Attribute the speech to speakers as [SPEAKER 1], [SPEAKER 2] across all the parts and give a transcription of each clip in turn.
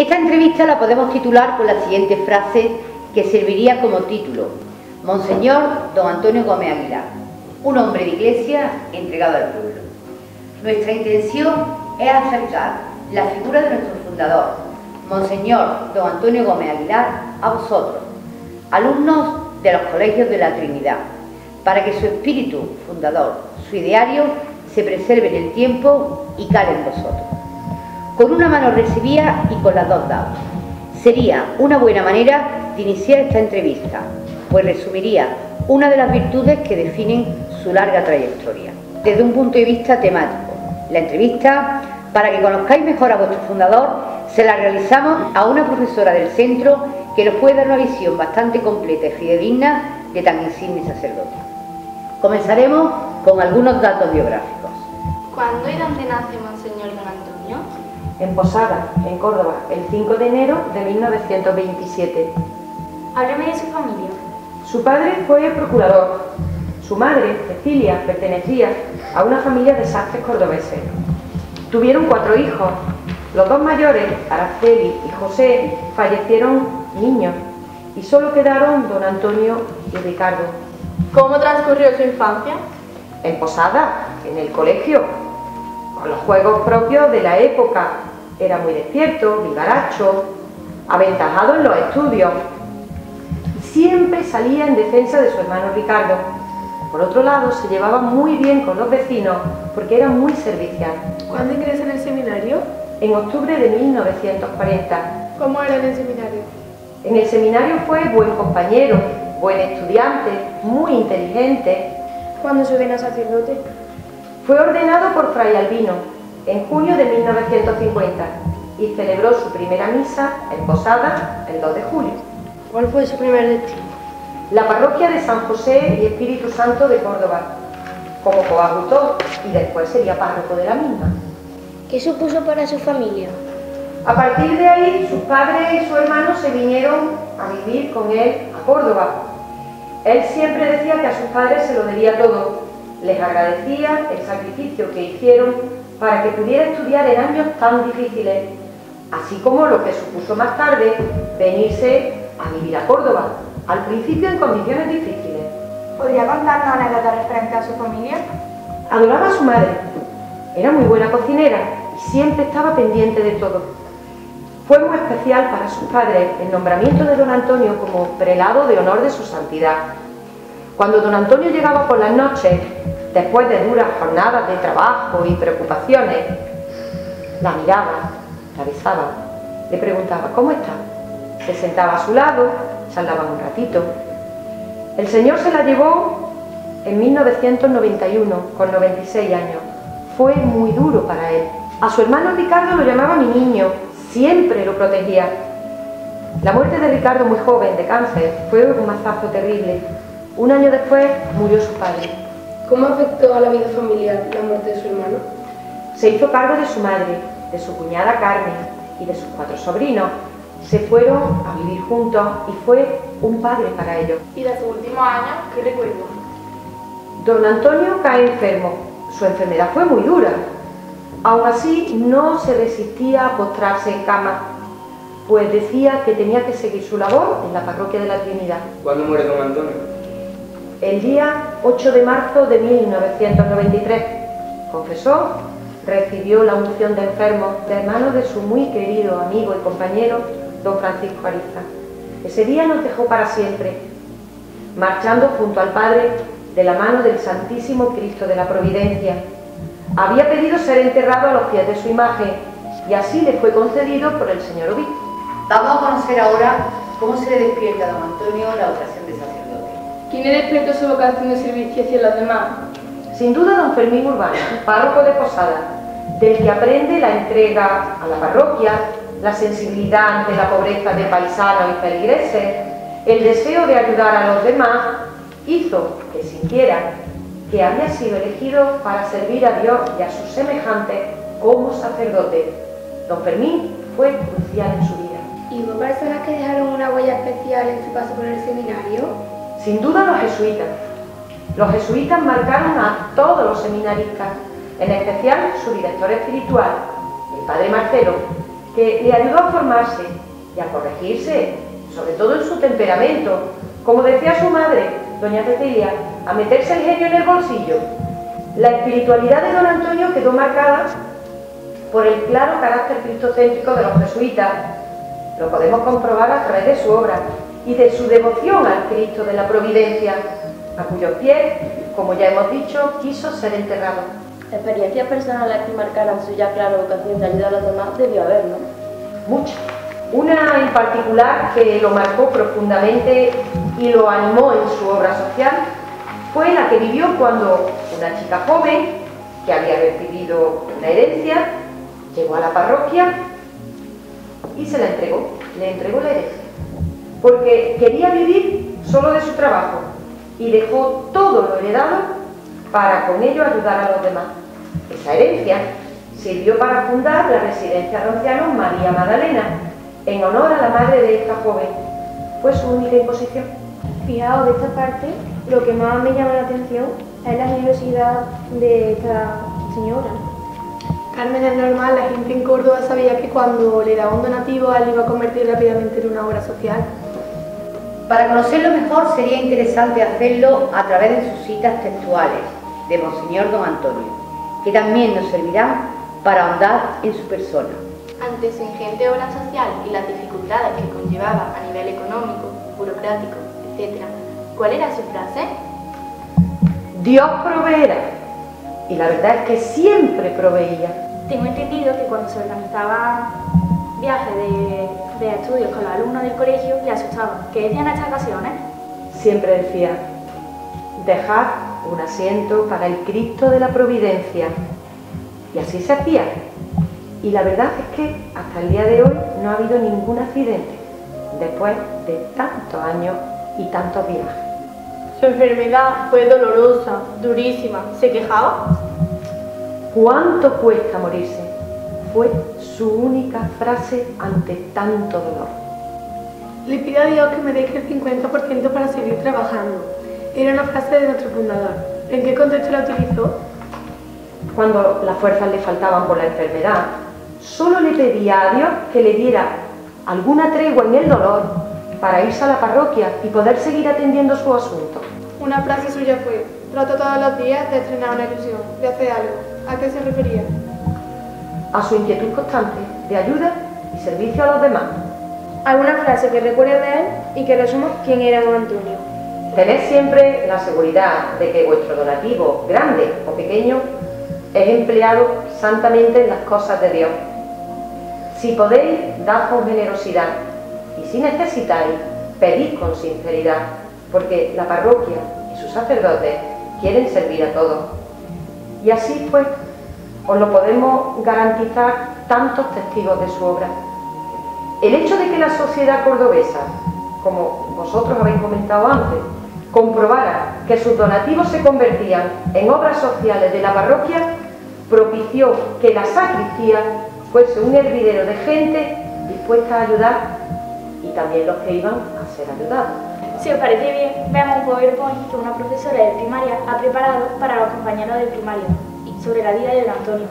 [SPEAKER 1] Esta entrevista la podemos titular con la siguiente frase que serviría como título: Monseñor don Antonio Gómez Aguilar, un hombre de iglesia entregado al pueblo. Nuestra intención es acercar la figura de nuestro fundador, Monseñor don Antonio Gómez Aguilar, a vosotros, alumnos de los colegios de la Trinidad, para que su espíritu fundador, su ideario, se preserve en el tiempo y cale en vosotros. Con una mano recibía y con las dos daba. Sería una buena manera de iniciar esta entrevista, pues resumiría una de las virtudes que definen su larga trayectoria. Desde un punto de vista temático, la entrevista, para que conozcáis mejor a vuestro fundador, se la realizamos a una profesora del centro que nos puede dar una visión bastante completa y fidedigna de tan insigne sacerdote. Comenzaremos con algunos datos biográficos.
[SPEAKER 2] ¿Cuándo y dónde nace Monseñor don Antonio?
[SPEAKER 3] En Posada, en Córdoba, el 5 de enero de 1927.
[SPEAKER 2] Hábleme de su familia.
[SPEAKER 3] Su padre fue procurador. Su madre, Cecilia, pertenecía a una familia de sastres cordobeses. Tuvieron 4 hijos. Los 2 mayores, Araceli y José, fallecieron niños y solo quedaron don Antonio y Ricardo.
[SPEAKER 2] ¿Cómo transcurrió su infancia?
[SPEAKER 3] En Posada, en el colegio, con los juegos propios de la época. Era muy despierto, vivaracho, aventajado en los estudios. Siempre salía en defensa de su hermano Ricardo. Por otro lado, se llevaba muy bien con los vecinos porque era muy servicial.
[SPEAKER 2] ¿Cuándo ingresa en el seminario?
[SPEAKER 3] En octubre de 1940.
[SPEAKER 2] ¿Cómo era en el seminario?
[SPEAKER 3] En el seminario fue buen compañero, buen estudiante, muy inteligente.
[SPEAKER 2] ¿Cuándo se ordena sacerdote?
[SPEAKER 3] Fue ordenado por Fray Albino en junio de 1950 y celebró su primera misa en Posada el 2 de julio.
[SPEAKER 2] ¿Cuál fue su primer destino?
[SPEAKER 3] La parroquia de San José y Espíritu Santo de Córdoba, como coadjutor, y después sería párroco de la misma.
[SPEAKER 2] ¿Qué supuso para su familia?
[SPEAKER 3] A partir de ahí, sus padres y su hermano se vinieron a vivir con él a Córdoba. Él siempre decía que a sus padres se lo debía todo. Les agradecía el sacrificio que hicieron para que pudiera estudiar en años tan difíciles, así como lo que supuso más tarde venirse a vivir a Córdoba, al principio en condiciones difíciles.
[SPEAKER 2] ¿Podría contarnos anécdotas referentes a su familia?
[SPEAKER 3] Adoraba a su madre, era muy buena cocinera y siempre estaba pendiente de todo. Fue muy especial para sus padres el nombramiento de don Antonio como prelado de honor de su santidad. Cuando don Antonio llegaba por las noches, después de duras jornadas de trabajo y preocupaciones, la miraba, la besaba, le preguntaba ¿cómo está? Se sentaba a su lado, charlaban un ratito. El Señor se la llevó en 1991, con 96 años. Fue muy duro para él. A su hermano Ricardo lo llamaba mi niño, siempre lo protegía. La muerte de Ricardo, muy joven, de cáncer, fue un mazazo terrible. Un año después murió su padre.
[SPEAKER 2] ¿Cómo afectó a la vida familiar la muerte de su hermano?
[SPEAKER 3] Se hizo cargo de su madre, de su cuñada Carmen y de sus 4 sobrinos. Se fueron a vivir juntos y fue un padre para ellos.
[SPEAKER 2] ¿Y de sus últimos años qué recuerda?
[SPEAKER 3] Don Antonio cae enfermo. Su enfermedad fue muy dura. Aún así, no se resistía a postrarse en cama, pues decía que tenía que seguir su labor en la parroquia de la Trinidad.
[SPEAKER 4] ¿Cuándo muere don Antonio?
[SPEAKER 3] El día 8 de marzo de 1993, confesó, recibió la unción de enfermo de manos de su muy querido amigo y compañero, don Francisco Ariza. Ese día nos dejó para siempre, marchando junto al Padre de la mano del Santísimo Cristo de la Providencia. Había pedido ser enterrado a los pies de su imagen y así le fue concedido por el señor obispo.
[SPEAKER 1] Vamos a conocer ahora cómo se le despierta a don Antonio la vocación de sacerdote.
[SPEAKER 2] ¿Quién le despertó su vocación de servicio hacia los demás?
[SPEAKER 3] Sin duda don Fermín Urbano, párroco de Posada, del que aprende la entrega a la parroquia, la sensibilidad ante la pobreza de paisanos y feligreses, el deseo de ayudar a los demás, hizo que sintiera que había sido elegido para servir a Dios y a sus semejantes como sacerdote. Don Fermín fue crucial en su vida.
[SPEAKER 2] ¿Y hubo personas que dejaron una huella especial en su paso por el seminario?
[SPEAKER 3] Sin duda los jesuitas. Los jesuitas marcaron a todos los seminaristas, en especial su director espiritual, el padre Marcelo, que le ayudó a formarse y a corregirse, sobre todo en su temperamento, como decía su madre, doña Cecilia, a meterse el genio en el bolsillo. La espiritualidad de don Antonio quedó marcada por el claro carácter cristocéntrico de los jesuitas. Lo podemos comprobar a través de su obra y de su devoción al Cristo de la Providencia, a cuyos pies, como ya hemos dicho, quiso ser enterrado.
[SPEAKER 4] Experiencias personales que marcaran su ya clara vocación de ayudar a los demás debió haber, ¿no?
[SPEAKER 3] Muchas. Una en particular que lo marcó profundamente y lo animó en su obra social fue la que vivió cuando una chica joven que había recibido una herencia llegó a la parroquia y se la entregó, le entregó la herencia, porque quería vivir solo de su trabajo y dejó todo lo heredado para con ello ayudar a los demás. Esa herencia sirvió para fundar la residencia de ancianos María Magdalena, en honor a la madre de esta joven. Fue su única imposición.
[SPEAKER 2] Fijaos, de esta parte, lo que más me llama la atención es la generosidad de esta señora. Carmen, es normal, la gente en Córdoba sabía que cuando le daba un donativo, él iba a convertir rápidamente en una obra social.
[SPEAKER 1] Para conocerlo mejor sería interesante hacerlo a través de sus citas textuales de Monseñor Don Antonio, que también nos servirán para ahondar en su persona.
[SPEAKER 4] Ante su ingente obra social y las dificultades que conllevaba a nivel económico, burocrático, etc., ¿cuál era su frase?
[SPEAKER 3] Dios proveerá. Y la verdad es que siempre proveía.
[SPEAKER 5] Tengo entendido que cuando se organizaban viajes de estudios con los alumnos del colegio, le asustaban. ¿Qué decían estas ocasiones?
[SPEAKER 3] Siempre decía, dejad un asiento para el Cristo de la Providencia. Y así se hacía. Y la verdad es que hasta el día de hoy no ha habido ningún accidente, después de tantos años y tantos viajes.
[SPEAKER 2] Su enfermedad fue dolorosa, durísima. ¿Se quejaba?
[SPEAKER 3] ¿Cuánto cuesta morirse? Fue su única frase ante tanto dolor.
[SPEAKER 2] Le pido a Dios que me deje el 50% para seguir trabajando. Era una frase de nuestro fundador. ¿En qué contexto la utilizó?
[SPEAKER 3] Cuando las fuerzas le faltaban por la enfermedad, solo le pedía a Dios que le diera alguna tregua en el dolor para irse a la parroquia y poder seguir atendiendo su asunto.
[SPEAKER 2] Una frase suya fue: trato todos los días de estrenar una ilusión, de hacer algo. ¿A qué se refería?
[SPEAKER 3] A su inquietud constante de ayuda y servicio a los demás.
[SPEAKER 2] ¿Alguna frase que recuerde de él y que resuma quién era don Antonio?
[SPEAKER 3] Tened siempre la seguridad de que vuestro donativo, grande o pequeño, es empleado santamente en las cosas de Dios. Si podéis, dad con generosidad, y si necesitáis, pedid con sinceridad, porque la parroquia y sus sacerdotes quieren servir a todos. Y así pues, os lo podemos garantizar tantos testigos de su obra. El hecho de que la sociedad cordobesa, como vosotros habéis comentado antes, comprobara que sus donativos se convertían en obras sociales de la parroquia, propició que la sacristía fuese un hervidero de gente dispuesta a ayudar y también los que iban a ser ayudados.
[SPEAKER 5] Si os parece bien, veamos un PowerPoint que una profesora de primaria ha preparado para los compañeros de primaria sobre la vida de don Antonio.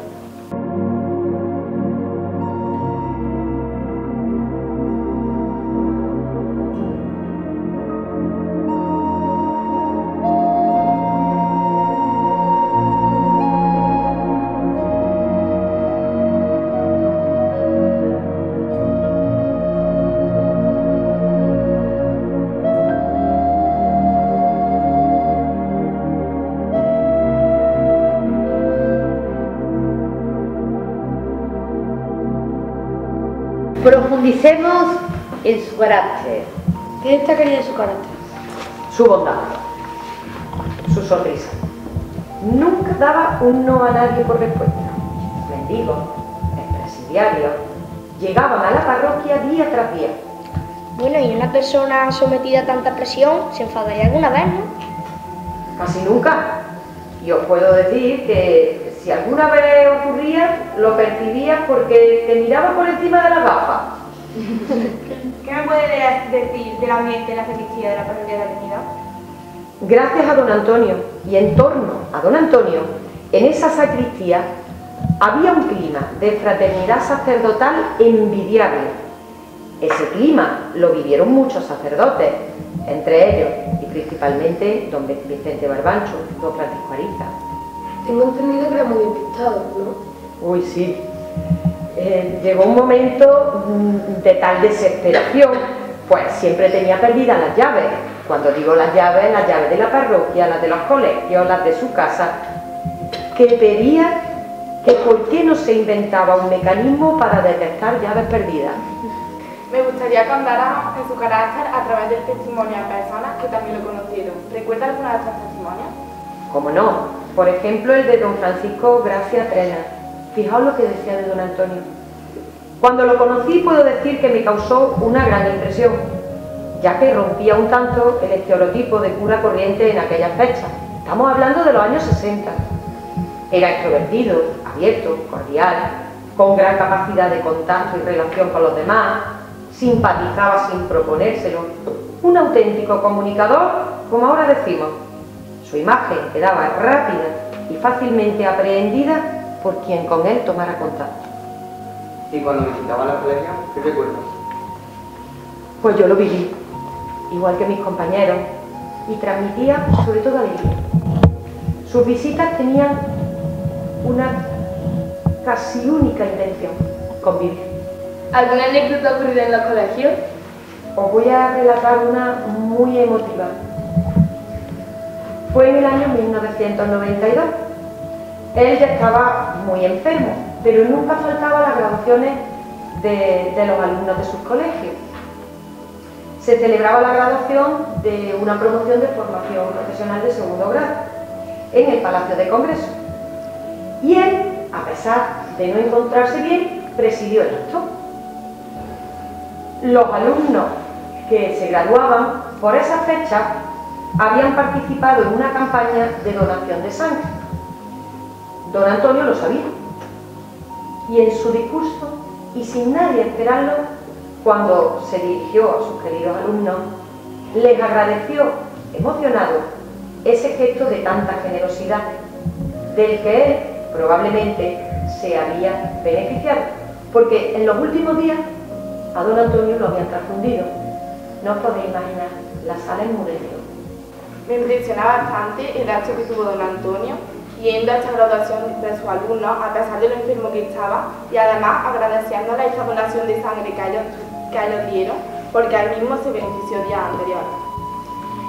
[SPEAKER 1] Profundicemos en su carácter.
[SPEAKER 2] ¿Qué destacaría de su carácter?
[SPEAKER 3] Su bondad, su sonrisa. Nunca daba un no a nadie por respuesta. Mendigos, presidiarios, llegaban a la parroquia día tras día.
[SPEAKER 6] Bueno, y una persona sometida a tanta presión, ¿se enfadaría alguna vez, no?
[SPEAKER 3] Casi nunca. Y os puedo decir que si alguna vez ocurría, lo percibías porque te miraba por encima de las gafas.
[SPEAKER 5] ¿Qué me puede decir del ambiente en la sacristía de la parroquia de la Trinidad?
[SPEAKER 3] Gracias a don Antonio y en torno a don Antonio, en esa sacristía Había un clima de fraternidad sacerdotal envidiable. Ese clima lo vivieron muchos sacerdotes, entre ellos y principalmente don Vicente Barbancho, don Francisco Ariza.
[SPEAKER 2] Tengo entendido que era muy despistado, ¿no?
[SPEAKER 3] Uy, sí. Llegó un momento de tal desesperación, pues siempre tenía perdidas las llaves. Cuando digo las llaves de la parroquia, las de los colegios, las de su casa, que pedía que por qué no se inventaba un mecanismo para detectar llaves perdidas.
[SPEAKER 4] Me gustaría que andáramos en su carácter a través del testimonio a personas que también lo conocieron. ¿Recuerda alguna de estos testimonios?
[SPEAKER 3] ¿Cómo no? Por ejemplo, el de don Francisco Gracia Trena. Fijaos lo que decía de don Antonio. Cuando lo conocí puedo decir que me causó una gran impresión, ya que rompía un tanto el estereotipo de cura corriente en aquellas fechas. Estamos hablando de los años 60. Era extrovertido, abierto, cordial, con gran capacidad de contacto y relación con los demás, simpatizaba sin proponérselo, un auténtico comunicador, como ahora decimos. Su imagen quedaba rápida y fácilmente aprehendida por quien con él tomara contacto.
[SPEAKER 7] ¿Y cuando visitaba la colegio, qué recuerdas?
[SPEAKER 3] Pues yo lo viví, igual que mis compañeros, y transmitía sobre todo alegría. Sus visitas tenían una casi única intención: convivir.
[SPEAKER 4] ¿Alguna anécdota ocurrida en los colegios?
[SPEAKER 3] Os voy a relatar una muy emotiva. Fue en el año 1992. Él ya estaba muy enfermo, pero nunca faltaba las graduaciones de los alumnos de sus colegios. Se celebraba la graduación de una promoción de formación profesional de segundo grado en el Palacio de Congreso. Y él, a pesar de no encontrarse bien, presidió el acto. Los alumnos que se graduaban por esa fecha habían participado en una campaña de donación de sangre. Don Antonio lo sabía, y en su discurso, y sin nadie esperarlo, cuando se dirigió a sus queridos alumnos, les agradeció, emocionado, ese gesto de tanta generosidad, del que él probablemente se había beneficiado, porque en los últimos días a don Antonio lo habían transfundido. No os podéis imaginar, la sala enmudeció.
[SPEAKER 4] Me impresiona bastante el acto que tuvo don Antonio, yendo a esta graduación de sus alumnos, a pesar de lo enfermo que estaba, y además agradeciéndole esta donación de sangre que a ellos dieron, porque él mismo se benefició días anteriores.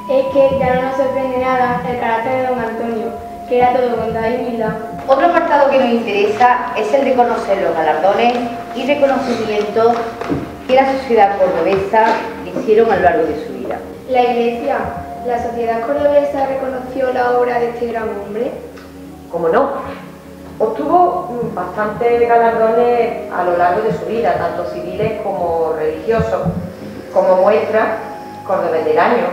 [SPEAKER 2] Es que ya no nos sorprende nada el carácter de don Antonio, que era todo bondad y humildad.
[SPEAKER 1] Otro apartado que nos interesa es el de conocer los galardones y reconocimientos que la sociedad cordobesa le hicieron a lo largo de su vida.
[SPEAKER 2] La Iglesia, la sociedad cordobesa reconoció la obra de este gran hombre.
[SPEAKER 3] Como no, obtuvo bastantes galardones a lo largo de su vida, tanto civiles como religiosos, como muestra Cordobés del Año,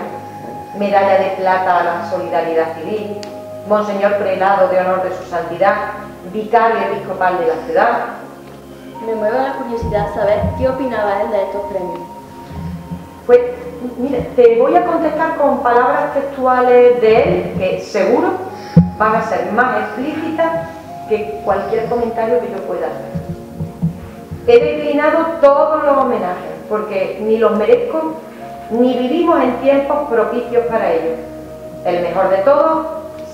[SPEAKER 3] medalla de plata a la solidaridad civil, Monseñor Prelado de Honor de su Santidad, vicario episcopal de la ciudad.
[SPEAKER 4] Me mueve la curiosidad saber qué opinaba él de estos premios.
[SPEAKER 3] Pues, mire, te voy a contestar con palabras textuales de él, que seguro van a ser más explícitas que cualquier comentario que yo pueda hacer. He declinado todos los homenajes, porque ni los merezco, ni vivimos en tiempos propicios para ello. El mejor de todos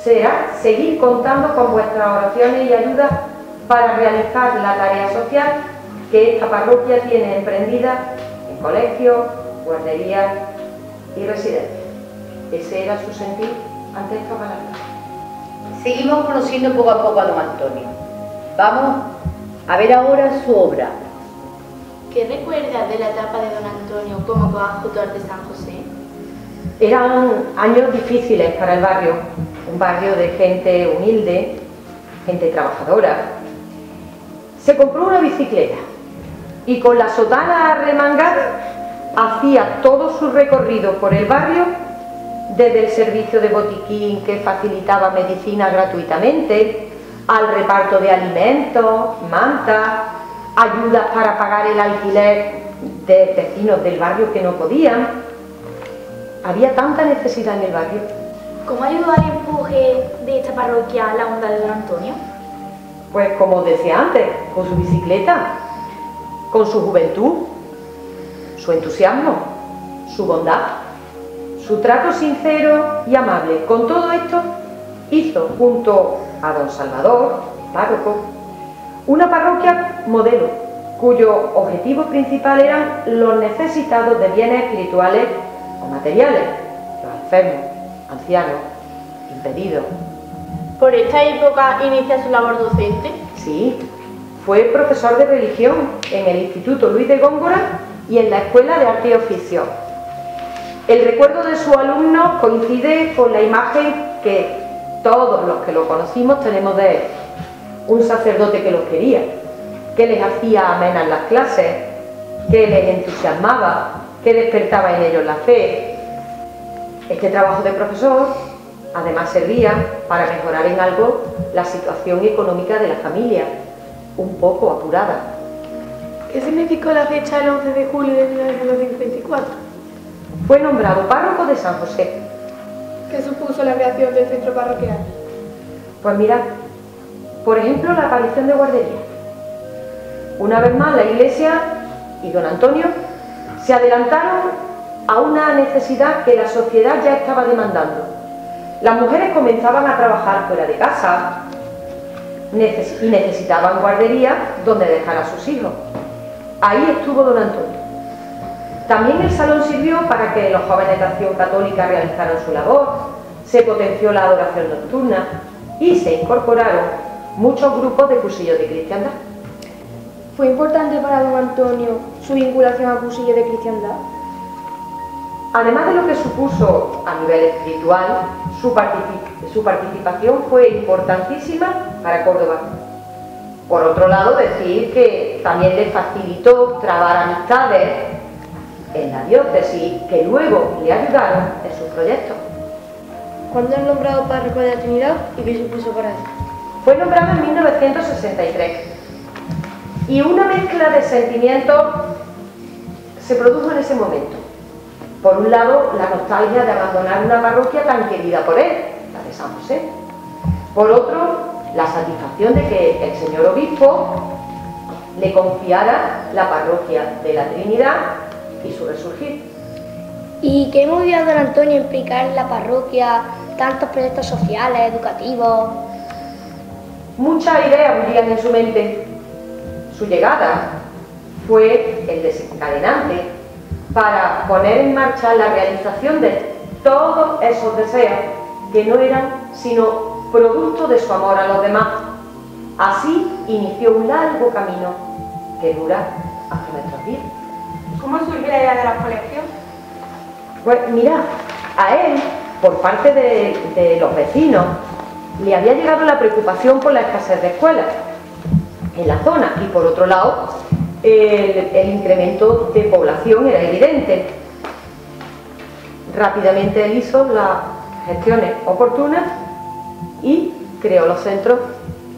[SPEAKER 3] será seguir contando con vuestras oraciones y ayudas para realizar la tarea social que esta parroquia tiene emprendida en colegios, guarderías y residencias. Ese era su sentir ante esta palabra.
[SPEAKER 1] Seguimos conociendo poco a poco a don Antonio. Vamos a ver ahora su obra.
[SPEAKER 4] ¿Qué recuerdas de la etapa de don Antonio como coadjutor de San José?
[SPEAKER 3] Eran años difíciles para el barrio, un barrio de gente humilde, gente trabajadora. Se compró una bicicleta y con la sotana arremangada hacía todo su recorrido por el barrio, desde el servicio de botiquín que facilitaba medicina gratuitamente, al reparto de alimentos, mantas, ayudas para pagar el alquiler de vecinos del barrio que no podían. Había tanta necesidad en el barrio.
[SPEAKER 5] ¿Cómo ayudó al empuje de esta parroquia la onda de don Antonio?
[SPEAKER 3] Pues como os decía antes, con su bicicleta, con su juventud, su entusiasmo, su bondad, su trato sincero y amable. Con todo esto hizo, junto a don Salvador, párroco, una parroquia modelo, cuyo objetivo principal eran los necesitados de bienes espirituales o materiales, los enfermos, ancianos, impedidos.
[SPEAKER 5] ¿Por esta época inicia su labor docente?
[SPEAKER 3] Sí, fue profesor de religión en el Instituto Luis de Góngora y en la Escuela de Arte y Oficio. El recuerdo de sus alumnos coincide con la imagen que todos los que lo conocimos tenemos de él. Un sacerdote que los quería, que les hacía amenas las clases, que les entusiasmaba, que despertaba en ellos la fe. Este trabajo de profesor además servía para mejorar en algo la situación económica de la familia, un poco apurada.
[SPEAKER 2] ¿Qué significó la fecha del 11 de julio de 1954?
[SPEAKER 3] Fue nombrado párroco de San José.
[SPEAKER 2] ¿Qué supuso la creación del centro parroquial?
[SPEAKER 3] Pues mirad, por ejemplo, la aparición de guarderías. Una vez más, la Iglesia y don Antonio se adelantaron a una necesidad que la sociedad ya estaba demandando. Las mujeres comenzaban a trabajar fuera de casa y necesitaban guarderías donde dejar a sus hijos. Ahí estuvo don Antonio. También el salón sirvió para que los jóvenes de Acción Católica realizaran su labor, se potenció la adoración nocturna y se incorporaron muchos grupos de cursillos de cristiandad.
[SPEAKER 2] ¿Fue importante para don Antonio su vinculación a cursillos de cristiandad?
[SPEAKER 3] Además de lo que supuso a nivel espiritual, su participación fue importantísima para Córdoba. Por otro lado, decir que también le facilitó trabar amistades en la diócesis que luego le ayudaron en sus proyectos.
[SPEAKER 2] ¿Cuándo es nombrado párroco de la Trinidad y qué supuso para él?
[SPEAKER 3] Fue nombrado en 1963 y una mezcla de sentimientos se produjo en ese momento. Por un lado, la nostalgia de abandonar una parroquia tan querida por él, la de San José. Por otro, la satisfacción de que el señor obispo le confiara la parroquia de la Trinidad y su resurgir.
[SPEAKER 6] ¿Y qué movió a don Antonio a implicar en la parroquia tantos proyectos sociales, educativos?
[SPEAKER 3] Muchas ideas bullían en su mente. Su llegada fue el desencadenante para poner en marcha la realización de todos esos deseos que no eran sino producto de su amor a los demás. Así inició un largo camino que dura hasta nuestros días.
[SPEAKER 4] ¿Cómo surgió la idea de la colección?
[SPEAKER 3] Pues mira, a él, por parte de los vecinos, le había llegado la preocupación por la escasez de escuelas en la zona y por otro lado el incremento de población era evidente. Rápidamente él hizo las gestiones oportunas y creó los centros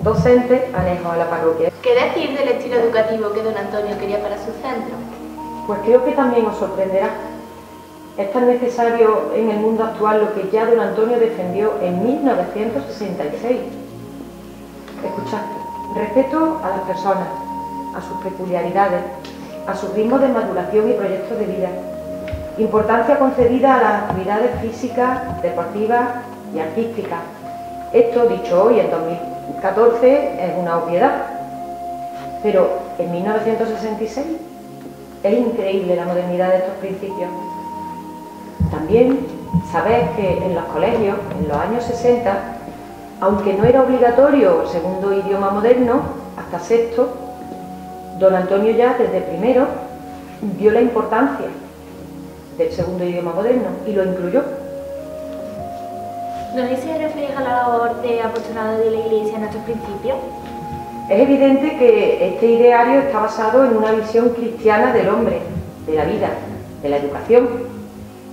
[SPEAKER 3] docentes anejos a la parroquia.
[SPEAKER 5] ¿Qué decir del estilo educativo que don Antonio quería para su centro?
[SPEAKER 3] Pues creo que también os sorprenderá. Es tan necesario en el mundo actual lo que ya don Antonio defendió en 1966. Escuchad, respeto a las personas, a sus peculiaridades, a sus ritmos de maduración y proyectos de vida. Importancia concedida a las actividades físicas, deportivas y artísticas. Esto, dicho hoy en 2014, es una obviedad. Pero en 1966 es increíble la modernidad de estos principios. También sabéis que en los colegios, en los años 60, aunque no era obligatorio el segundo idioma moderno, hasta sexto, don Antonio ya desde primero vio la importancia del segundo idioma moderno y lo incluyó.
[SPEAKER 5] ¿No se refleja la labor de apostolado de la Iglesia en estos principios?
[SPEAKER 3] Es evidente que este ideario está basado en una visión cristiana del hombre, de la vida, de la educación.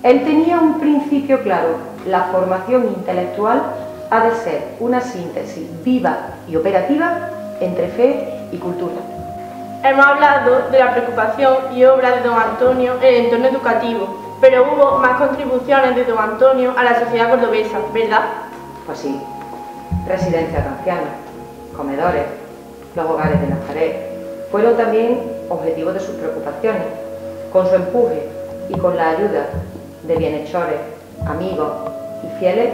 [SPEAKER 3] Él tenía un principio claro: la formación intelectual ha de ser una síntesis viva y operativa entre fe y cultura.
[SPEAKER 4] Hemos hablado de la preocupación y obra de don Antonio en el entorno educativo, pero hubo más contribuciones de don Antonio a la sociedad cordobesa, ¿verdad?
[SPEAKER 3] Pues sí, residencias de ancianos, comedores, los hogares de Nazaret fueron también objetivo de sus preocupaciones. Con su empuje y con la ayuda de bienhechores, amigos y fieles,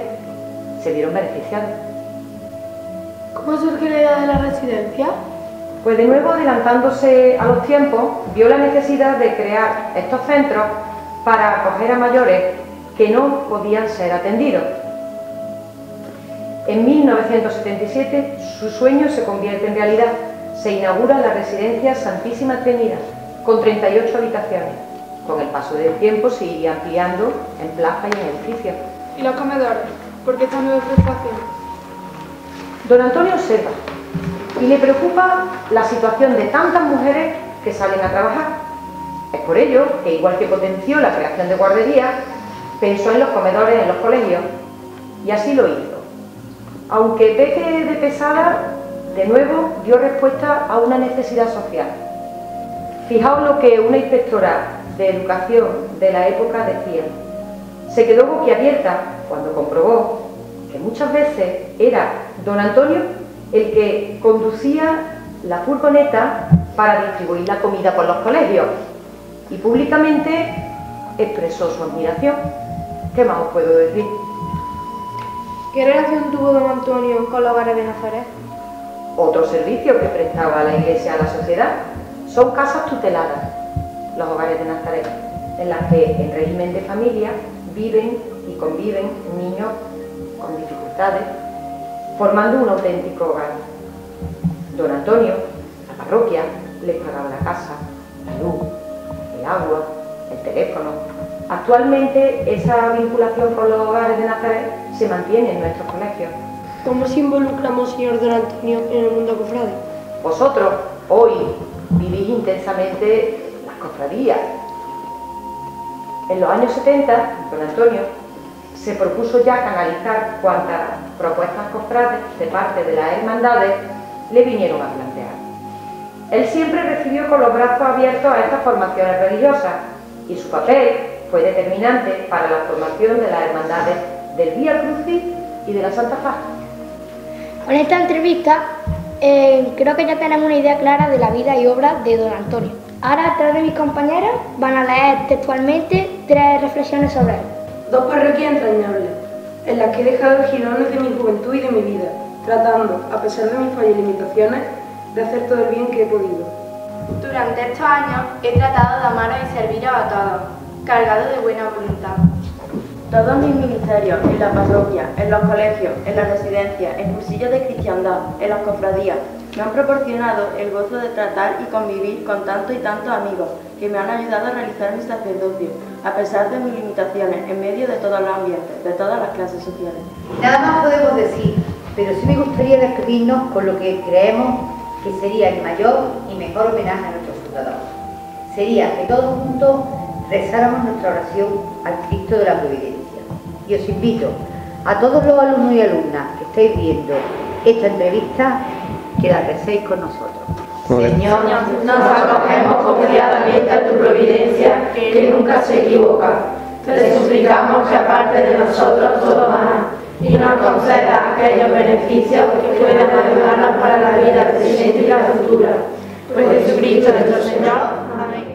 [SPEAKER 3] se vieron beneficiados.
[SPEAKER 2] ¿Cómo surge la idea de la residencia?
[SPEAKER 3] Pues de nuevo, adelantándose a los tiempos, vio la necesidad de crear estos centros para acoger a mayores que no podían ser atendidos. En 1977 su sueño se convierte en realidad. Se inaugura la residencia Santísima Trinidad, con 38 habitaciones. Con el paso del tiempo se iría ampliando en plaza y en edificios.
[SPEAKER 2] ¿Y los comedores? ¿Por qué esta nueva preocupación?
[SPEAKER 3] Don Antonio observa y le preocupa la situación de tantas mujeres que salen a trabajar. Es por ello que, igual que potenció la creación de guarderías, pensó en los comedores en los colegios, y así lo hizo. Aunque peque de pesada, de nuevo dio respuesta a una necesidad social. Fijaos lo que una inspectora de educación de la época decía. Se quedó boquiabierta cuando comprobó que muchas veces era don Antonio el que conducía la furgoneta para distribuir la comida por los colegios, y públicamente expresó su admiración. ¿Qué más os puedo decir?
[SPEAKER 2] ¿Qué relación tuvo don Antonio con los hogares de Nazaret?
[SPEAKER 3] Otro servicio que prestaba la Iglesia a la sociedad son casas tuteladas, los hogares de Nazaret, en las que en régimen de familia viven y conviven niños con dificultades, formando un auténtico hogar. Don Antonio, la parroquia, les pagaba la casa, la luz, el agua, el teléfono. Actualmente esa vinculación con los hogares de Nazaret se mantiene en nuestros colegios.
[SPEAKER 2] ¿Cómo se involucra Monseñor don Antonio en el mundo cofrade?
[SPEAKER 3] Vosotros hoy vivís intensamente las cofradías. En los años 70, don Antonio se propuso ya canalizar cuantas propuestas cofrades de parte de las hermandades le vinieron a plantear. Él siempre recibió con los brazos abiertos a estas formaciones religiosas, y su papel fue determinante para la formación de las hermandades del Vía Crucis y de la Santa Faz.
[SPEAKER 6] Con esta entrevista creo que ya tenemos una idea clara de la vida y obra de don Antonio. Ahora tres de mis compañeros van a leer textualmente 3 reflexiones sobre él.
[SPEAKER 8] 2 parroquias entrañables, en las que he dejado girones de mi juventud y de mi vida, tratando, a pesar de mis fallas y limitaciones, de hacer todo el bien que he podido.
[SPEAKER 4] Durante estos años he tratado de amaros y serviros a todos, cargado de buena voluntad.
[SPEAKER 9] Todos mis ministerios, en la parroquia, en los colegios, en las residencias, en cursillos de cristiandad, en las cofradías, me han proporcionado el gozo de tratar y convivir con tantos y tantos amigos que me han ayudado a realizar mi sacerdocio, a pesar de mis limitaciones, en medio de todos los ambientes, de todas las clases sociales.
[SPEAKER 1] Nada más podemos decir, pero sí me gustaría despedirnos con lo que creemos que sería el mayor y mejor homenaje a nuestro fundador. Sería que todos juntos rezáramos nuestra oración al Cristo de la Providencia. Y os invito a todos los alumnos y alumnas que estáis viendo esta entrevista, que la recéis con nosotros.
[SPEAKER 8] Señor, nos acogemos confiadamente a tu providencia, que nunca se equivoca. Te suplicamos que aparte de nosotros todo mal, y nos conceda aquellos beneficios que puedan ayudarnos para la vida presente y la futura. Por Jesucristo nuestro Señor. Amén.